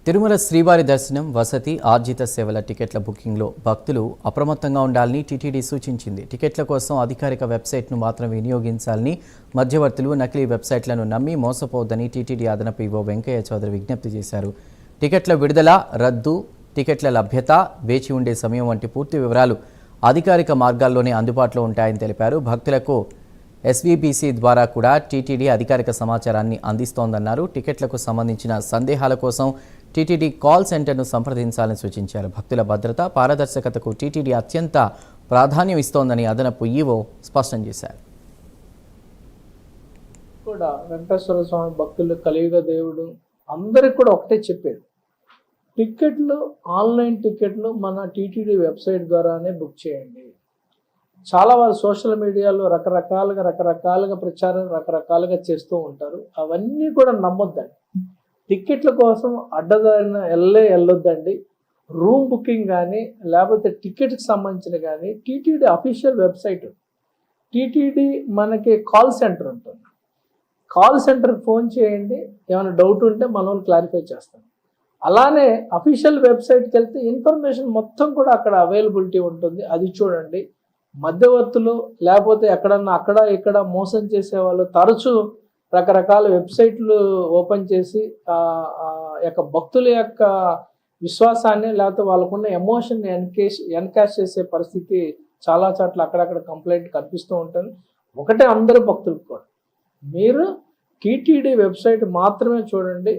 తిరుమల శ్రీవారి దర్శనం, వసతి, ఆర్జిత సేవల టికెట్ల బుకింగ్లో భక్తులు అప్రమత్తంగా ఉండాలని టీటీడీ సూచించింది. టికెట్ల కోసం అధికారిక వెబ్సైట్ను మాత్రం వినియోగించాలని, మధ్యవర్తులు నకిలీ వెబ్సైట్లను నమ్మి మోసపోవద్దని టీటీడీ అదనపు ఈవో వెంకయ్య చౌదరి విజ్ఞప్తి చేశారు. టికెట్ల విడుదల, రద్దు, టికెట్ల లభ్యత, వేచి ఉండే సమయం వంటి పూర్తి వివరాలు అధికారిక మార్గాల్లోనే అందుబాటులో ఉంటాయని తెలిపారు. భక్తులకు ఎస్వీబీసీ ద్వారా కూడా టీటీడీ అధికారిక సమాచారాన్ని అందిస్తోందన్నారు. టికెట్లకు సంబంధించిన సందేహాల కోసం టీటీడీ కాల్ సెంటర్ను సంప్రదించాలని సూచించారు. భక్తుల భద్రత, పారదర్శకతకు టీటీడీ అత్యంత ప్రాధాన్యం ఇస్తోందని అదనపు ఈవో స్పష్టం చేశారు. కూడా వెంకటేశ్వర స్వామి భక్తులు, కలియుగ దేవుడు అందరికి కూడా ఒకటే చెప్పేది, టికెట్లు, ఆన్లైన్ టికెట్లు మన టీటీడీ వెబ్సైట్ ద్వారానే బుక్ చేయండి. చాలా వారు సోషల్ మీడియాలో రకరకాలుగా ప్రచారం రకరకాలుగా చేస్తూ ఉంటారు. అవన్నీ కూడా నమ్మొద్దండి. టికెట్ల కోసం అడ్డదారిన వెళ్ళొద్దండి. రూమ్ బుకింగ్ కానీ లేకపోతే టికెట్కి సంబంధించిన కానీ టీటీడీ అఫీషియల్ వెబ్సైట్, టీటీడీ మనకి కాల్ సెంటర్ ఉంటుంది. కాల్ సెంటర్కి ఫోన్ చేయండి, ఏమైనా డౌట్ ఉంటే మన వాళ్ళు క్లారిఫై చేస్తాం. అలానే అఫీషియల్ వెబ్సైట్కి వెళ్తే ఇన్ఫర్మేషన్ మొత్తం కూడా అక్కడ అవైలబిలిటీ ఉంటుంది, అది చూడండి. మధ్యవర్తులు లేకపోతే ఎక్కడన్నా అక్కడ ఇక్కడ మోసం చేసేవాళ్ళు తరచూ రకరకాల వెబ్సైట్లు ఓపెన్ చేసి యొక్క భక్తుల యొక్క విశ్వాసాన్ని లేకపోతే వాళ్ళకున్న ఎమోషన్ని ఎన్కాష్ చేసే పరిస్థితి చాలా చోట్ల అక్కడక్కడ కంప్లైంట్ కనిపిస్తూ ఉంటుంది. ఒకటే అందరు భక్తులకు కూడా, మీరు టీటీడీ వెబ్సైట్ మాత్రమే చూడండి.